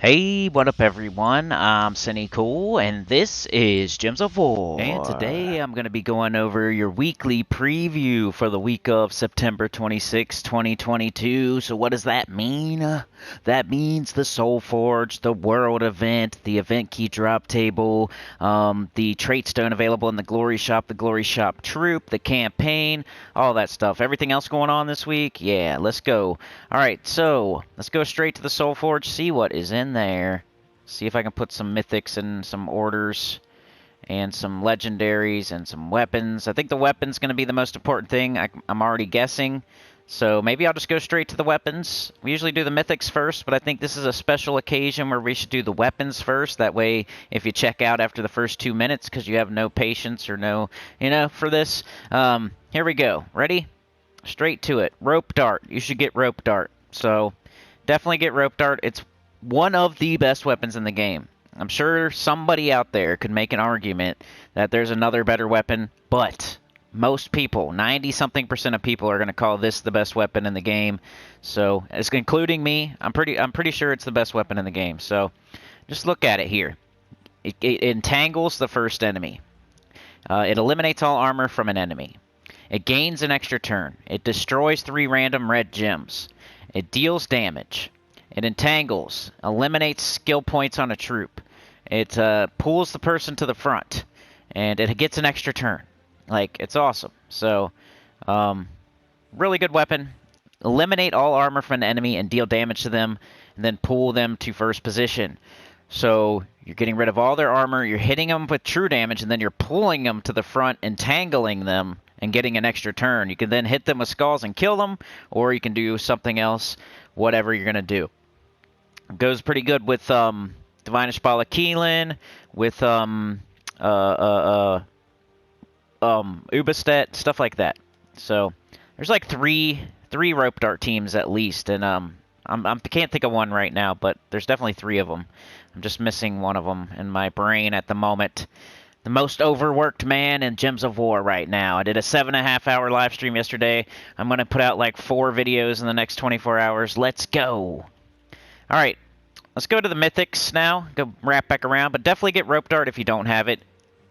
Hey, what up everyone? I'm Sinnycool, and this is Gems of War. And today I'm going to be going over your weekly preview for the week of September 26, 2022. So what does that mean? That means the SOULFORGE, the World event, the event key drop table, the trait stone available in the Glory Shop troop, the campaign, all that stuff. Everything else going on this week? Yeah, let's go. Alright, so let's go straight to the SOULFORGE, see what is in there. See if I can put some mythics and some orders and some legendaries and some weapons. I think the weapon's going to be the most important thing. I'm already guessing. So maybe I'll just go straight to the weapons. We usually do the mythics first, but I think this is a special occasion where we should do the weapons first. That way, if you check out after the first 2 minutes because you have no patience or no, for this. Here we go. Ready? Straight to it. Rope dart. You should get rope dart. So definitely get rope dart. It's one of the best weapons in the game. I'm sure somebody out there could make an argument that there's another better weapon, but most people, 90-something% of people, are going to call this the best weapon in the game. So, it's including me, I'm pretty sure it's the best weapon in the game. So, just look at it here. It entangles the first enemy. It eliminates all armor from an enemy. It gains an extra turn. It destroys 3 random red gems. It deals damage. It entangles. Eliminates skill points on a troop. It pulls the person to the front. And it gets an extra turn. Like, it's awesome. So, really good weapon. Eliminate all armor from an enemy and deal damage to them. And then pull them to first position. So, you're getting rid of all their armor. You're hitting them with true damage. And then you're pulling them to the front, entangling them, and getting an extra turn. You can then hit them with skulls and kill them, or you can do something else, whatever you're going to do. It goes pretty good with Divinish Ball of Keelan, with Ubistet, stuff like that. So there's like three rope dart teams at least, and I can't think of one right now, but there's definitely 3 of them. I'm just missing one of them in my brain at the moment. The most overworked man in Gems of War right now. I did a 7.5-hour live stream yesterday. I'm going to put out like 4 videos in the next 24 hours. Let's go. Alright, let's go to the mythics now. Go wrap back around, but definitely get rope dart if you don't have it.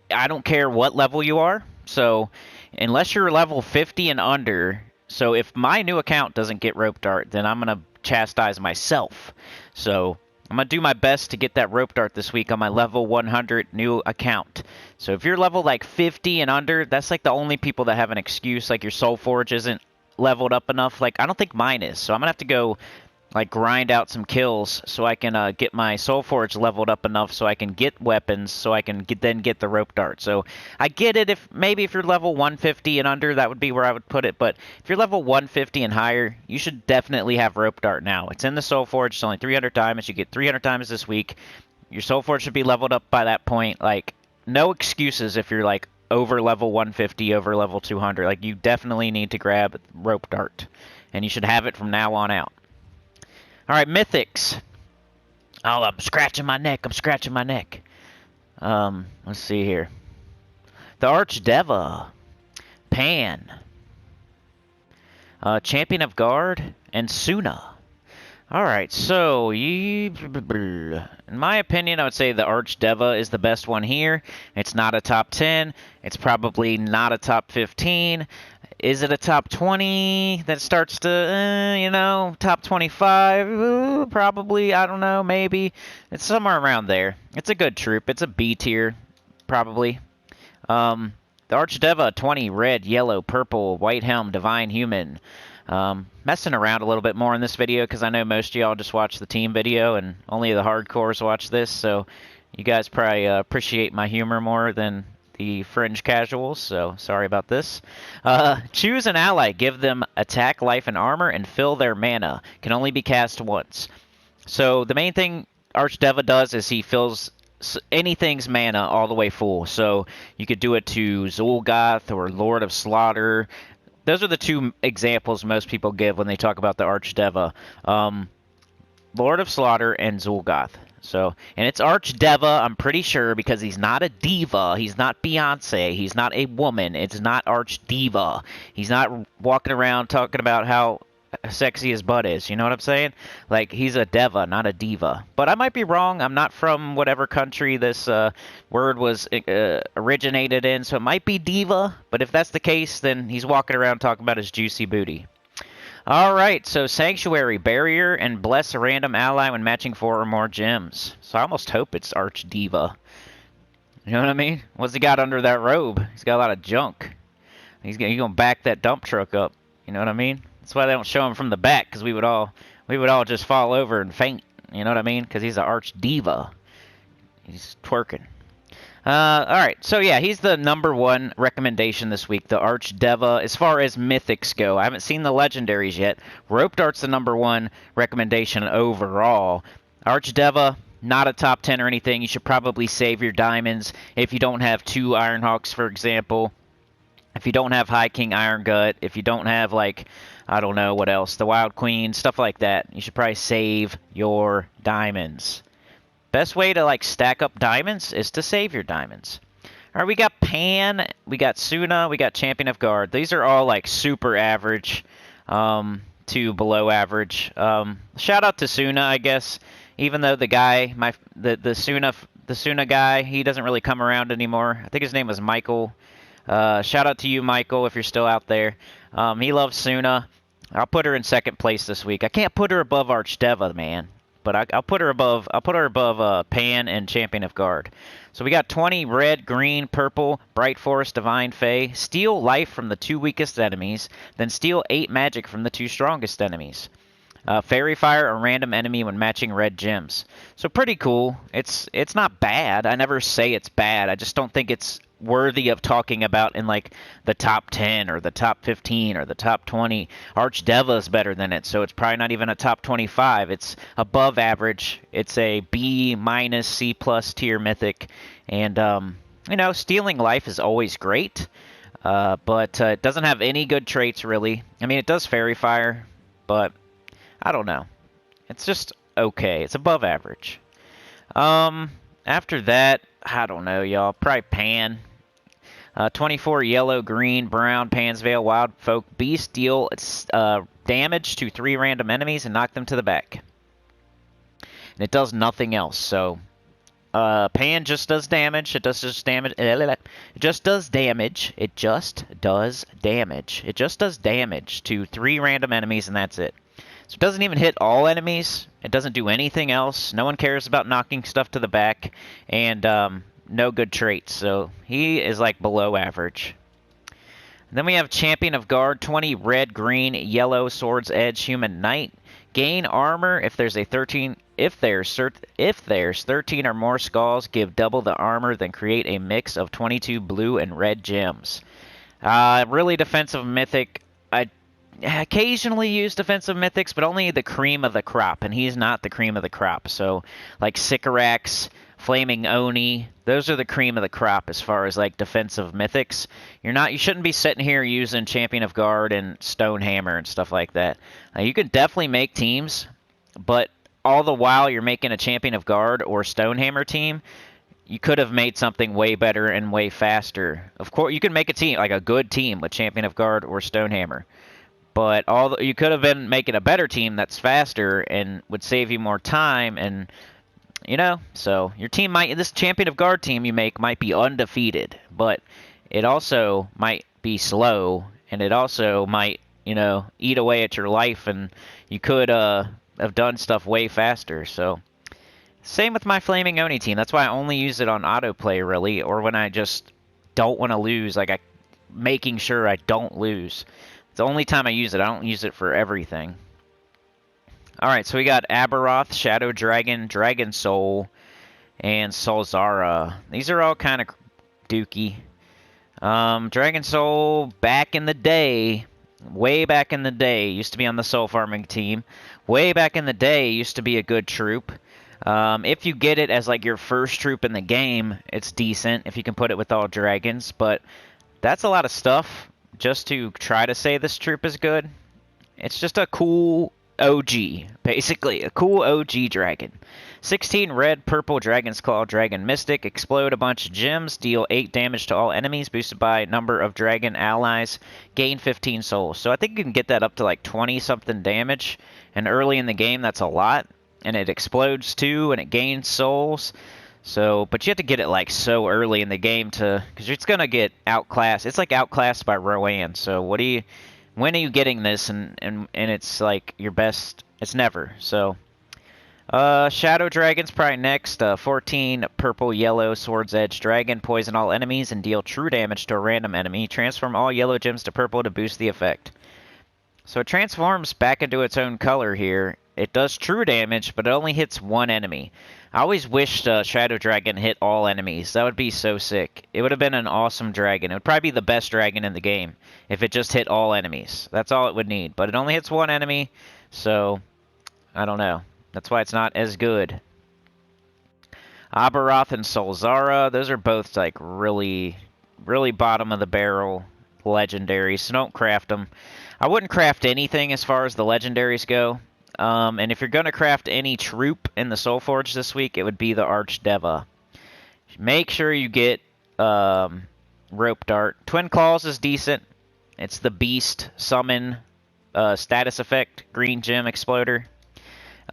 I don't care what level you are. So, unless you're level 50 and under, so if my new account doesn't get rope dart, then I'm going to chastise myself. So, I'm going to do my best to get that rope dart this week on my level 100 new account. So if you're level like 50 and under, that's like the only people that have an excuse, like your SOULFORGE isn't leveled up enough. Like, I don't think mine is. So I'm going to have to go like grind out some kills so I can get my SOULFORGE leveled up enough so I can get weapons so I can then get the rope dart. So I get it if you're level 150 and under, that would be where I would put it. But if you're level 150 and higher, you should definitely have rope dart now. It's in the SOULFORGE. It's only 300 diamonds. You get 300 diamonds this week. Your SOULFORGE should be leveled up by that point. Like, no excuses if you're like over level 150, over level 200. Like, you definitely need to grab rope dart. And you should have it from now on out. Alright, mythics. Oh, I'm scratching my neck. Let's see here. The Archdeva. Pan. Champion of Guard. And Suna. Alright, so, in my opinion, I would say the Archdeva is the best one here. It's not a top 10. It's probably not a top 15. Is it a top 20 that starts to, top 25? Ooh, probably, I don't know, maybe. It's somewhere around there. It's a good troop. It's a B tier, probably. The Archdeva, 20, red, yellow, purple, white helm, divine human. Messing around a little bit more in this video because I know most of y'all just watch the team video and only the hardcores watch this, so you guys probably appreciate my humor more than the fringe casuals, so sorry about this. Choose an ally, give them attack, life, and armor, and fill their mana. Can only be cast once. So the main thing Archdeva does is he fills anything's mana all the way full. So you could do it to Zul'Goth or Lord of Slaughter. Those are the 2 examples most people give when they talk about the Archdeva. Lord of Slaughter and Zul'Goth. So, and it's Archdeva, I'm pretty sure, because he's not a diva. He's not Beyonce. He's not a woman. It's not Archdeva. He's not walking around talking about how sexy his butt is. You know what I'm saying? Like, he's a deva, not a diva. But I might be wrong. I'm not from whatever country this word was originated in, so it might be diva. But if that's the case, then he's walking around talking about his juicy booty. Alright, so Sanctuary, Barrier, and Bless a random ally when matching 4 or more gems. So I almost hope it's Arch Diva. You know what I mean? What's he got under that robe? He's got a lot of junk. He's going to back that dump truck up. You know what I mean? That's why they don't show him from the back, because we would all just fall over and faint. You know what I mean? Because he's an Arch Diva. He's twerking. Alright, so yeah, he's the #1 recommendation this week, the Archdeva, as far as mythics go. I haven't seen the legendaries yet. Rope Dart's the #1 recommendation overall. Archdeva, not a top 10 or anything. You should probably save your diamonds if you don't have 2 Ironhawks, for example. If you don't have High King Iron Gut, if you don't have, like, I don't know what else, the Wild Queen, stuff like that. You should probably save your diamonds. Best way to, like, stack up diamonds is to save your diamonds. Alright, we got Pan, we got Suna, we got Champion of Guard. These are all, like, super average to below average. Shout out to Suna, I guess. Even though the guy, the Suna guy, he doesn't really come around anymore. I think his name was Michael. Shout out to you, Michael, if you're still out there. He loves Suna. I'll put her in 2nd place this week. I can't put her above Archdeva, man. But I'll put her above Pan and Champion of Guard. So we got 20 red, green, purple, Bright Forest, Divine Fae. Steal life from the 2 weakest enemies. Then steal 8 magic from the 2 strongest enemies. Fairy Fire, a random enemy when matching red gems. So pretty cool. It's not bad. I never say it's bad. I just don't think it's worthy of talking about in, like, the top 10 or the top 15 or the top 20. Archdeva is better than it, so it's probably not even a top 25. It's above average. It's a B-, C+ tier mythic. And, you know, stealing life is always great, but it doesn't have any good traits, really. I mean, it does Fairy Fire, but I don't know. It's just okay. It's above average. After that, I don't know, y'all. Probably Pan. 24 yellow, green, brown, Pan's Veil, Wild Folk, Beast, deal damage to 3 random enemies and knock them to the back. And it does nothing else, so Pan just does damage. It just does damage. It just does damage. It just does damage to 3 random enemies, and that's it. So it doesn't even hit all enemies. It doesn't do anything else. No one cares about knocking stuff to the back. And no good traits. So he is, like, below average. And then we have Champion of Guard, 20 red, green, yellow, Sword's Edge, Human Knight. Gain armor if there's 13 or more skulls, give double the armor, then create a mix of 22 blue and red gems. Really defensive mythic. I occasionally use defensive mythics, but only the cream of the crop, and he's not the cream of the crop. So, like Sycorax, Flaming Oni, those are the cream of the crop as far as, like, defensive mythics. You shouldn't be sitting here using Champion of Guard and Stonehammer and stuff like that. You can definitely make teams, but all the while you're making a Champion of Guard or Stonehammer team, you could have made something way better and way faster. Of course, you can make a team, like a good team with Champion of Guard or Stonehammer. But you could have been making a better team that's faster and would save you more time, and, you know, so your team this Champion of Guard team you make might be undefeated, but it also might be slow, and it also might, you know, eat away at your life, and you could have done stuff way faster. So same with my Flaming Oni team. That's why I only use it on autoplay, really, or when I just don't want to lose, like making sure I don't lose. It's the only time I use it. I don't use it for everything. Alright, so we got Aberoth, Shadow Dragon, Dragon Soul, and Solzara. These are all kind of dookie. Dragon Soul, back in the day, way back in the day, used to be on the soul farming team. Way back in the day, used to be a good troop. If you get it as, like, your first troop in the game, it's decent if you can put it with all dragons, but that's a lot of stuff just to try to say this troop is good. It's just a cool OG, basically. A cool OG dragon. 16 red, purple, Dragon's Claw, Dragon Mystic. Explode a bunch of gems. Deal 8 damage to all enemies. Boosted by number of dragon allies. Gain 15 souls. So I think you can get that up to like 20-something damage. And early in the game, that's a lot. And it explodes too, and it gains souls. So, but you have to get it like so early in the game to, because it's gonna get outclassed. It's like outclassed by Rowan. So what do you? When are you getting this? And it's like your best. It's never. So, Shadow Dragon's probably next. 14 purple yellow Sword's Edge Dragon. Poison all enemies and deal true damage to a random enemy. Transform all yellow gems to purple to boost the effect. So it transforms back into its own color here. It does true damage, but it only hits one enemy. I always wished Shadow Dragon hit all enemies. That would be so sick. It would have been an awesome dragon. It would probably be the best dragon in the game if it just hit all enemies. That's all it would need. But it only hits one enemy, so I don't know. That's why it's not as good. Aberoth and Solzara, those are both like really, really bottom of the barrel legendaries, so don't craft them. I wouldn't craft anything as far as the legendaries go. And if you're going to craft any troop in the SOULFORGE this week, it would be the Archdeva. Make sure you get Rope Dart. Twin Claws is decent. It's the Beast Summon status effect, Green Gem Exploder.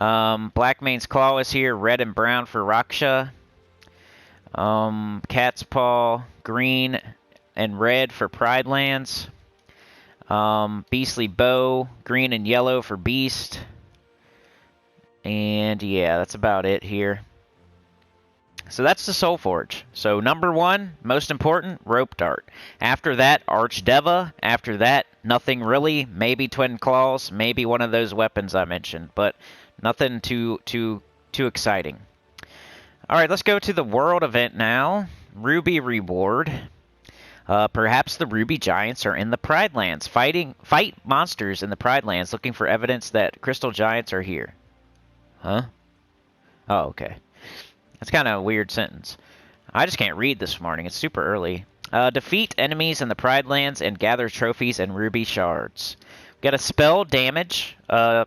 Blackmane's Claw is here, red and brown for Raksha. Cat's Paw, green and red for Pride Lands. Beastly Bow, green and yellow for Beast. And yeah, that's about it here. So that's the SOULFORGE. So number 1, most important, Rope Dart. After that, Archdeva. After that, nothing really. Maybe Twin Claws. Maybe one of those weapons I mentioned. But nothing too exciting. Alright, let's go to the World event now. Ruby Reward. Perhaps the Ruby Giants are in the Pride Lands. Fight monsters in the Pride Lands looking for evidence that Crystal Giants are here. Huh? Oh, okay. That's kind of a weird sentence. I just can't read this morning. It's super early. Defeat enemies in the Pride Lands and gather trophies and ruby shards. We got a spell damage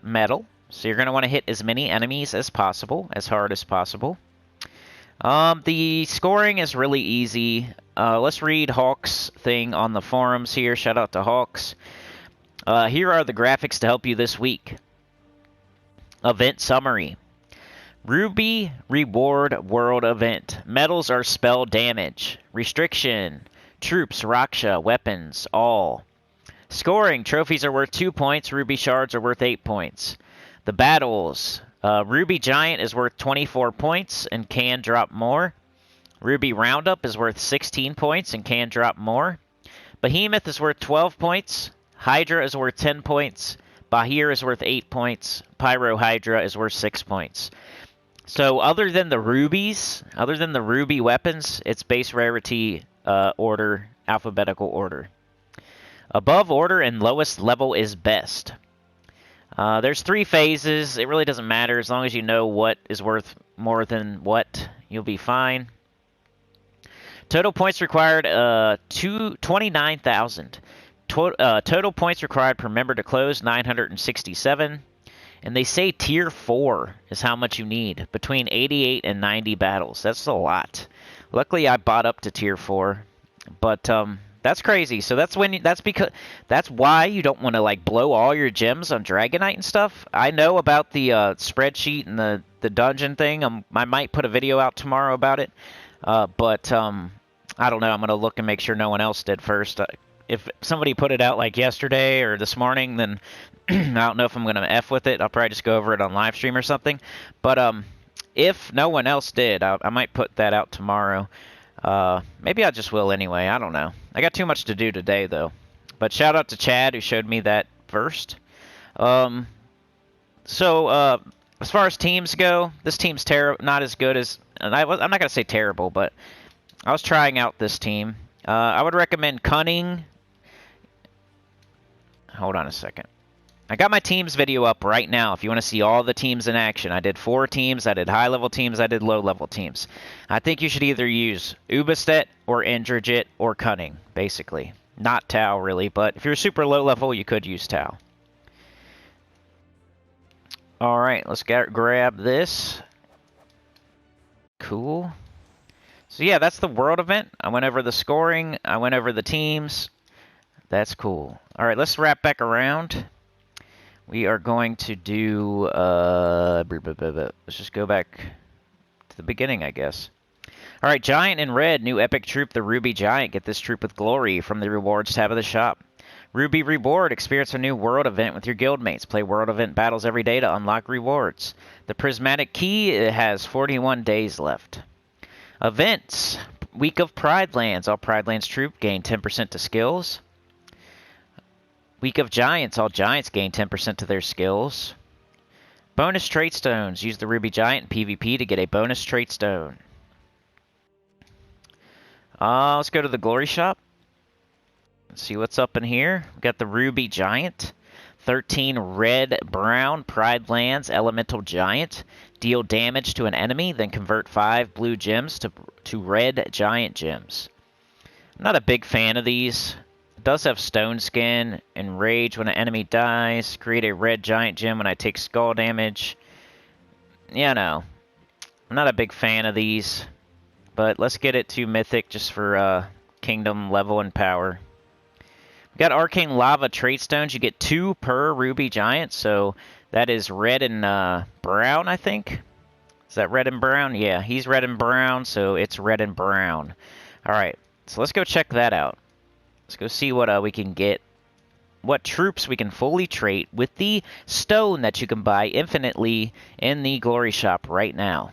medal. So you're going to want to hit as many enemies as possible, as hard as possible. The scoring is really easy. Let's read Hawk's thing on the forums here. Shout out to Hawks. Here are the graphics to help you this week. Event summary. Ruby Reward World Event. Medals are spell damage. Restriction. Troops, Raksha, weapons, all. Scoring. Trophies are worth 2 points. Ruby shards are worth 8 points. The battles. Ruby Giant is worth 24 points and can drop more. Ruby Roundup is worth 16 points and can drop more. Behemoth is worth 12 points. Hydra is worth 10 points. Bahir is worth 8 points. Pyro Hydra is worth 6 points. So other than the rubies, other than the ruby weapons, it's base rarity order, alphabetical order. Above order and lowest level is best. There's 3 phases. It really doesn't matter. As long as you know what is worth more than what, you'll be fine. Total points required, 29,000. Total points required per member to close, 967. And they say tier 4 is how much you need, between 88 and 90 battles. That's a lot. Luckily, I bought up to tier 4. But, that's crazy. So that's why you don't want to like blow all your gems on dragonite and stuff. I know about the spreadsheet and the dungeon thing. I might put a video out tomorrow about it. But I don't know. I'm gonna look and make sure no one else did first. If somebody put it out like yesterday or this morning, then I don't know if I'm gonna F with it. I'll probably just go over it on live stream or something. But if no one else did, I might put that out tomorrow. Maybe I just will anyway. I don't know. I got too much to do today, though. But shout out to Chad, who showed me that first. As far as teams go, this team's not as good as... I'm not going to say terrible, but I was trying out this team. I would recommend Cunning. Hold on a second. I got my teams video up right now if you want to see all the teams in action. I did 4 teams. I did high-level teams. I did low-level teams. I think you should either use Ubistet or Indrajit or Cunning, basically. Not Tau, really, but if you're super low-level, you could use Tau. Alright, let's grab this. Cool. So yeah, that's the world event. I went over the scoring. I went over the teams. That's cool. Alright, let's wrap back around. We are going to do... let's just go back to the beginning, I guess. Alright, Giant in red. New epic troop, the Ruby Giant. Get this troop with glory from the rewards tab of the shop. Ruby Reward. Experience a new world event with your guildmates. Play world event battles every day to unlock rewards. The Prismatic Key has 41 days left. Events. Week of Pride Lands. All Pride Lands troop gain 10% to skills. Week of Giants. All Giants gain 10% to their skills. Bonus trait stones. Use the Ruby Giant in PvP to get a bonus trait stone. Let's go to the Glory Shop. Let's see what's up in here. We got the Ruby Giant. 13 red-brown Pride Lands Elemental Giant. Deal damage to an enemy, then convert 5 blue gems to red Giant gems. I'm not a big fan of these. It does have Stone Skin and Rage when an enemy dies. Create a red Giant gem when I take skull damage. Yeah, no. I'm not a big fan of these. But let's get it to Mythic just for Kingdom level and power. We got Arcane Lava Trait Stones. You get 2 per Ruby Giant, so that is red and brown, I think. Is that red and brown? Yeah, he's red and brown, so it's red and brown. Alright, so let's go check that out. Let's go see what we can get. What troops we can fully trait with the stone that you can buy infinitely in the Glory Shop right now.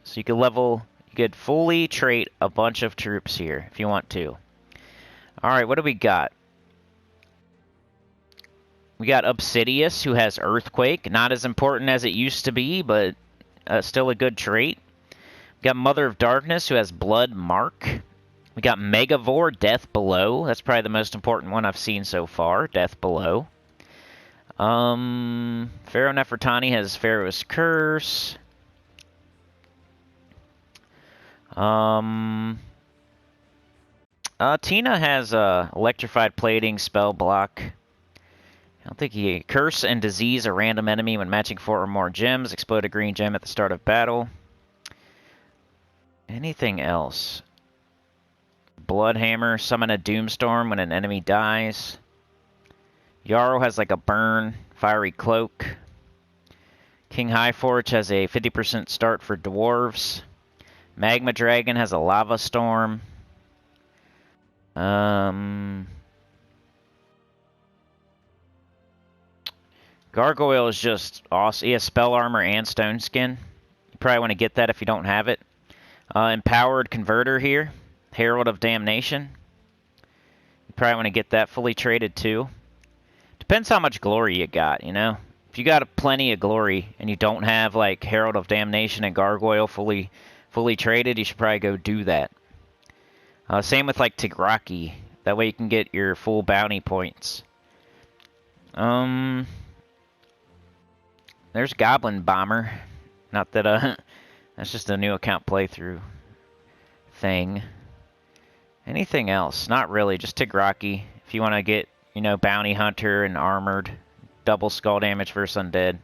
So you can you could fully trait a bunch of troops here if you want to. Alright, what do we got? We got Obsidious, who has Earthquake. Not as important as it used to be, but still a good trait. We got Mother of Darkness, who has Blood Mark. We got Megavore, Death Below. That's probably the most important one I've seen so far, Death Below. Pharaoh Nefertani has Pharaoh's Curse. Tina has Electrified Plating, Spell Block. I don't think he... Curse and Disease, a random enemy when matching 4 or more gems. Explode a green gem at the start of battle. Anything else? Bloodhammer, summon a Doomstorm when an enemy dies. Yarrow has like a burn, Fiery Cloak. King Highforge has a 50% start for dwarves. Magma Dragon has a Lava Storm. Gargoyle is just awesome. He has Spell Armor and Stone Skin. You probably want to get that if you don't have it. Empowered Converter here. Herald of Damnation. You probably want to get that fully traded too. Depends how much glory you got, you know? If you got plenty of glory and you don't have like Herald of Damnation and Gargoyle fully traded, you should probably go do that. Same with like Tigraki. That way you can get your full bounty points. There's Goblin Bomber. Not that, that's just a new account playthrough thing. Anything else? Not really, just Tigraki. If you want to get, you know, Bounty Hunter and Armored. Double skull damage versus Undead.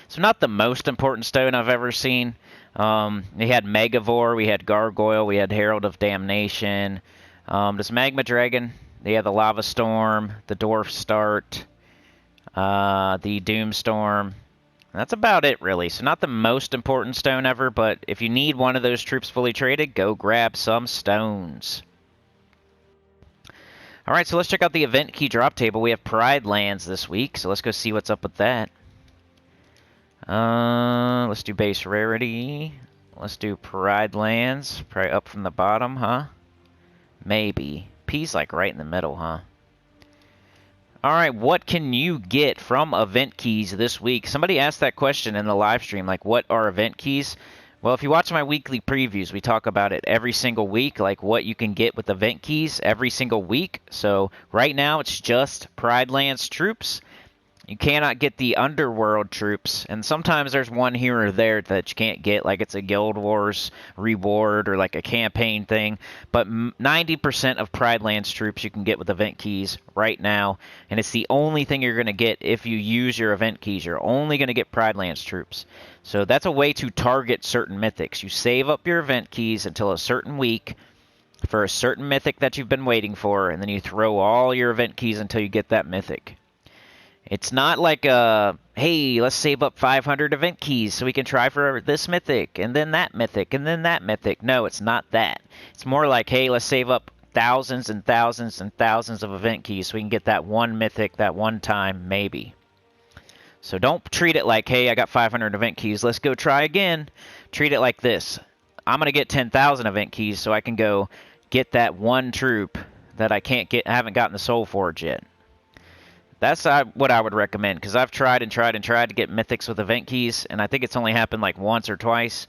So not the most important stone I've ever seen. We had Megavore, we had Gargoyle, we had Herald of Damnation. This Magma Dragon, they had the Lava Storm, the Dwarf Start, the Doomstorm. That's about it, really. So not the most important stone ever, but if you need one of those troops fully traded, go grab some stones. Alright, so let's check out the event key drop table. We have Pride Lands this week, so let's go see what's up with that. Let's do base rarity. Let's do Pride Lands. Probably up from the bottom, huh? Maybe. P's like right in the middle, huh? Alright, what can you get from event keys this week? Somebody asked that question in the live stream, like, what are event keys? Well, if you watch my weekly previews, we talk about it every single week, like what you can get with event keys every single week. So right now, it's just Pride Lands troops. You cannot get the underworld troops, and sometimes there's one here or there that you can't get, like it's a Guild Wars reward or like a campaign thing. But 90% of Pride Lands troops you can get with event keys right now, and it's the only thing you're going to get if you use your event keys. You're only going to get Pride Lands troops. So that's a way to target certain mythics. You save up your event keys until a certain week for a certain mythic that you've been waiting for, and then you throw all your event keys until you get that mythic. It's not like, hey, let's save up 500 event keys so we can try for this mythic, and then that mythic, and then that mythic. No, it's not that. It's more like, hey, let's save up thousands and thousands and thousands of event keys so we can get that one mythic that one time, maybe. So don't treat it like, hey, I got 500 event keys, let's go try again. Treat it like this. I'm going to get 10,000 event keys so I can go get that one troop that I haven't gotten the SOULFORGE yet. That's what I would recommend, because I've tried and tried and tried to get mythics with event keys, and I think it's only happened like once or twice.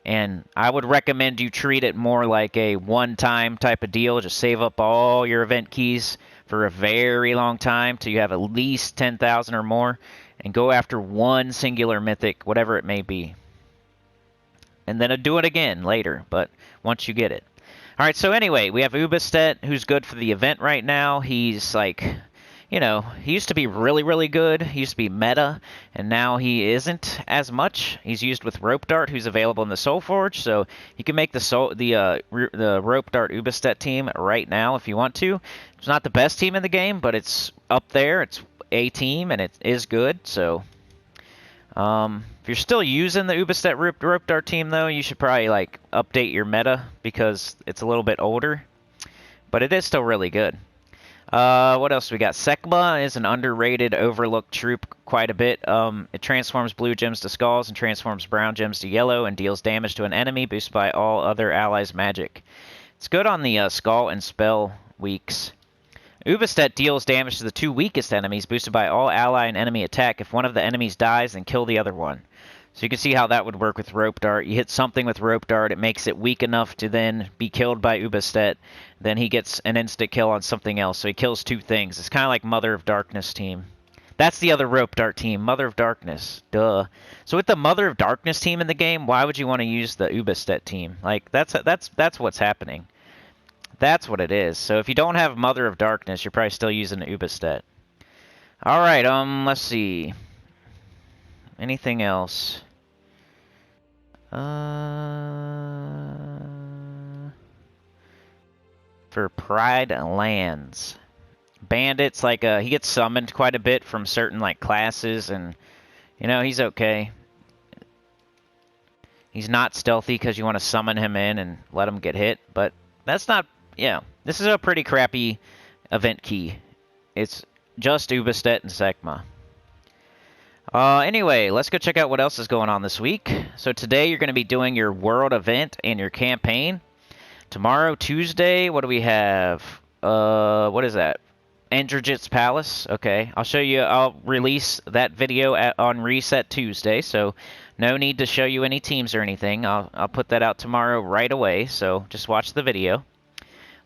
And I would recommend you treat it more like a one-time type of deal. Just save up all your event keys for a very long time till you have at least 10,000 or more, and go after one singular mythic, whatever it may be. And then do it again later, but once you get it. Alright, so anyway, we have Ubistet, who's good for the event right now. He's like, you know, he used to be really, really good. He used to be meta, and now he isn't as much. He's used with Rope Dart, who's available in the SOULFORGE, so you can make the Rope Dart Ubistet team right now if you want to. It's not the best team in the game, but it's up there. It's a team, and it is good, so... if you're still using the Ubistet Rope Dart team, though, you should probably, like, update your meta, because it's a little bit older. But it is still really good. What else we got? Sekma is an underrated, overlooked troop quite a bit. It transforms blue gems to skulls and transforms brown gems to yellow and deals damage to an enemy, boosted by all other allies' magic. It's good on the skull and spell weeks. Ubistet deals damage to the two weakest enemies, boosted by all ally and enemy attack. If one of the enemies dies, then kill the other one. So you can see how that would work with Rope Dart. You hit something with Rope Dart, it makes it weak enough to then be killed by Ubistet. Then he gets an instant kill on something else, so he kills two things. It's kind of like Mother of Darkness team. That's the other Rope Dart team, Mother of Darkness. Duh. So with the Mother of Darkness team in the game, why would you want to use the Ubistet team? Like, that's what's happening. That's what it is. So if you don't have Mother of Darkness, you're probably still using the Ubistet. Alright, let's see. Anything else? For Pride Lands. Bandits, like, he gets summoned quite a bit from certain, like, classes, and, you know, he's okay. He's not stealthy because you want to summon him in and let him get hit, but that's not, yeah. This is a pretty crappy event key. It's just Ubistet and Sekma. Anyway, let's go check out what else is going on this week. So today you're going to be doing your world event and your campaign. Tomorrow, Tuesday, what do we have? What is that? Endrajit's Palace. Okay, I'll show you. I'll release that video on Reset Tuesday, so no need to show you any teams or anything. I'll put that out tomorrow right away, so just watch the video.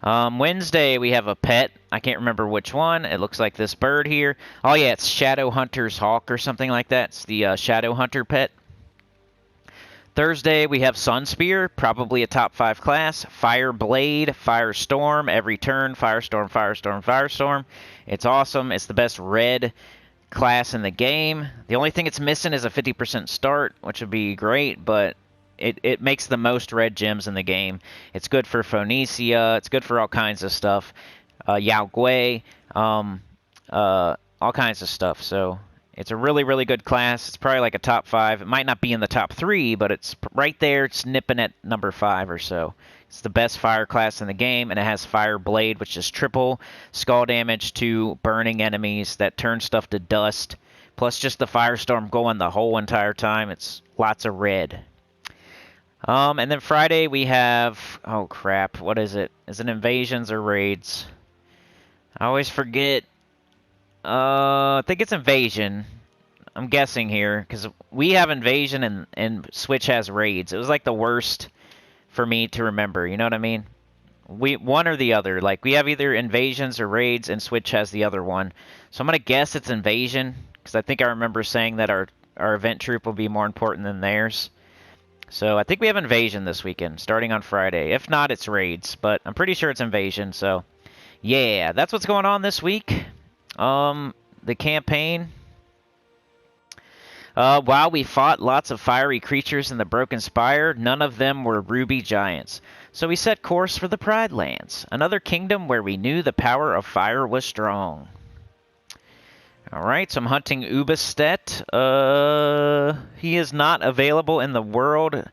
Wednesday, we have a pet. I can't remember which one. It looks like this bird here. Oh, yeah, it's Shadow Hunter's Hawk or something like that. It's the Shadow Hunter pet. Thursday, we have Sunspear, probably a top 5 class. Fire Blade, Firestorm, every turn. Firestorm, Firestorm, Firestorm. It's awesome. It's the best red class in the game. The only thing it's missing is a 50% start, which would be great, but it makes the most red gems in the game. It's good for Phoenicia. It's good for all kinds of stuff. Yao Gui, all kinds of stuff. So it's a really, really good class. It's probably like a top 5. It might not be in the top 3, but it's right there. It's nipping at number 5 or so. It's the best fire class in the game, and it has Fire Blade, which is triple skull damage to burning enemies that turn stuff to dust. Plus just the Firestorm going the whole entire time. It's lots of red. And then Friday we have, oh crap, what is it? Is it invasions or raids? I always forget. I think it's invasion. I'm guessing here, because we have invasion and Switch has raids. It was like the worst for me to remember, you know what I mean? One or the other. Like, we have either invasions or raids, and Switch has the other one. So I'm going to guess it's invasion, because I think I remember saying that our event troop will be more important than theirs. So I think we have invasion this weekend, starting on Friday. If not, it's raids, but I'm pretty sure it's invasion. So yeah, that's what's going on this week. The campaign. While we fought lots of fiery creatures in the Broken Spire, none of them were ruby giants. So we set course for the Pride Lands, another kingdom where we knew the power of fire was strong. Alright, so I'm hunting Ubestet. He is not available in the world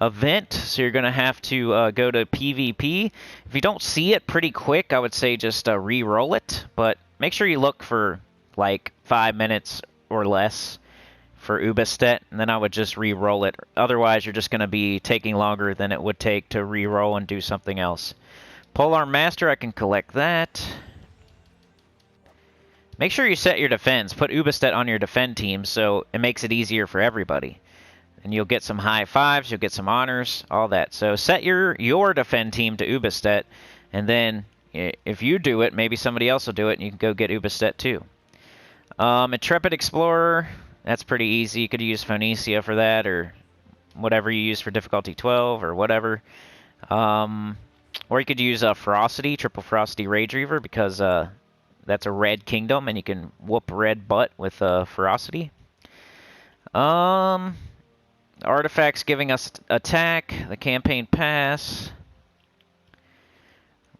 event, so you're going to have to go to PvP. If you don't see it pretty quick, I would say just re-roll it, but make sure you look for like 5 minutes or less for Ubestet, and then I would just re-roll it. Otherwise, you're just going to be taking longer than it would take to re-roll and do something else. Polar Master, I can collect that. Make sure you set your defense. Put Ubestet on your defend team so it makes it easier for everybody. And you'll get some high fives, you'll get some honors, all that. So set your defend team to Ubestet, and then if you do it, maybe somebody else will do it, and you can go get Ubestet too. Intrepid Explorer, that's pretty easy. You could use Phoenicia for that, or whatever you use for difficulty 12, or whatever. Or you could use Ferocity, Triple Ferocity Rage Reaver, because that's a red kingdom, and you can whoop red butt with Ferocity. Artifacts giving us attack, the campaign pass.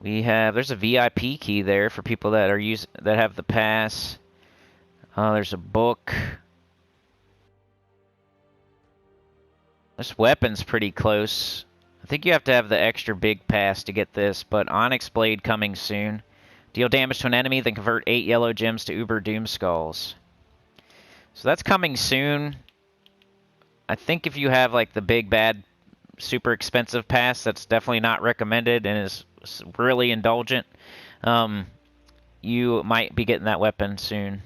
There's a VIP key there for people that have the pass. There's a book. This weapon's pretty close. I think you have to have the extra big pass to get this, but Onyx Blade coming soon. Deal damage to an enemy, then convert 8 yellow gems to Uber Doom Skulls. So that's coming soon. I think if you have like the big bad super expensive pass, that's definitely not recommended and is really indulgent. You might be getting that weapon soon.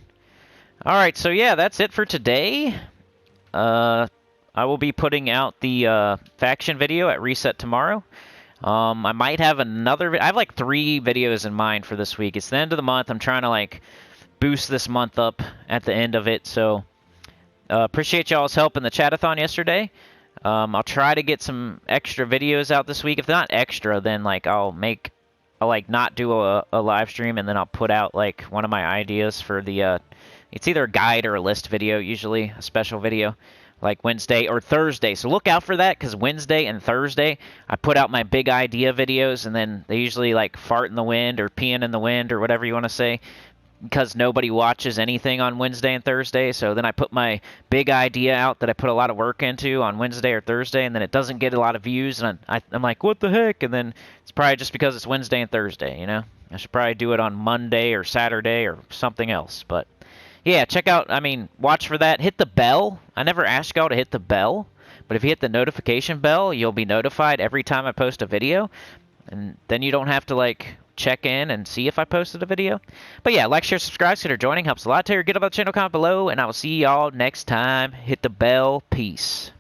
Alright, so yeah, that's it for today. I will be putting out the faction video at Reset tomorrow. I might have another... I have like 3 videos in mind for this week. It's the end of the month. I'm trying to like boost this month up at the end of it. So appreciate y'all's help in the chatathon yesterday. I'll try to get some extra videos out this week. If not extra, then like I'll like not do a live stream, and then I'll put out like one of my ideas for the... it's either a guide or a list video, usually a special video. Like Wednesday or Thursday. So look out for that, because Wednesday and Thursday I put out my big idea videos, and then they usually like fart in the wind or peeing in the wind or whatever you want to say, because nobody watches anything on Wednesday and Thursday. So then I put my big idea out that I put a lot of work into on Wednesday or Thursday, and then it doesn't get a lot of views, and I'm like, what the heck? And then it's probably just because it's Wednesday and Thursday, you know? I should probably do it on Monday or Saturday or something else, but... yeah, check out, watch for that. Hit the bell. I never ask y'all to hit the bell, but if you hit the notification bell, you'll be notified every time I post a video, and then you don't have to, like, check in and see if I posted a video. But yeah, like, share, subscribe, consider joining. Helps a lot. Get up on the channel, comment below, and I will see y'all next time. Hit the bell. Peace.